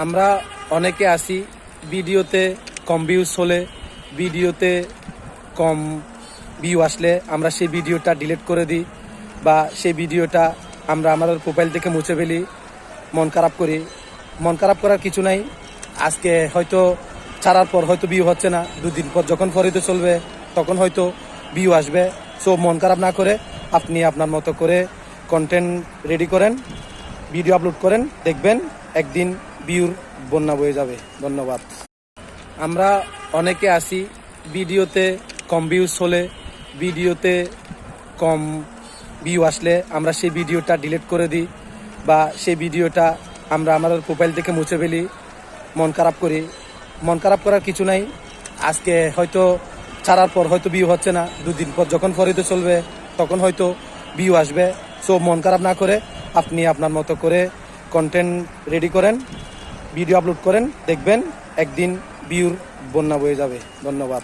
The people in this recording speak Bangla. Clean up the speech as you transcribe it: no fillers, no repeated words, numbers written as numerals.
আমরা অনেকে আছি ভিডিওতে কম ভিউজ হলে, ভিডিওতে কম ভিউ আসলে আমরা সেই ভিডিওটা ডিলিট করে দিই বা সেই ভিডিওটা আমরা আমাদের প্রোফাইল থেকে মুছে ফেলি। মন খারাপ করি। মন খারাপ করার কিছু নাই। আজকে হয়তো ছাড়ার পর হয়তো ভিউ হচ্ছে না, দুদিন পর যখন ফরিতে চলবে তখন হয়তো ভিউ আসবে। সো মন খারাপ না করে আপনি আপনার মতো করে কন্টেন্ট রেডি করেন, ভিডিও আপলোড করেন, দেখবেন একদিন ভিউর বন্যা বয়ে যাবে। ধন্যবাদ। আমরা অনেকে আছি ভিডিওতে কম ভিউজ হলে, ভিডিওতে কম ভিউ আসলে আমরা সেই ভিডিওটা ডিলিট করে দিই বা সেই ভিডিওটা আমরা আমাদের প্রোফাইল থেকে মুছে ফেলি। মন খারাপ করি। মন খারাপ করার কিছু নাই। আজকে হয়তো ছাড়ার পর হয়তো ভিউ হচ্ছে না, দুদিন পর যখন ফরিতে চলবে তখন হয়তো ভিউ আসবে। সো মন খারাপ না করে আপনি আপনার মতো করে কন্টেন্ট রেডি করেন, ভিডিও আপলোড করেন, দেখবেন একদিন ভিউর বন্যা বয়ে যাবে। ধন্যবাদ।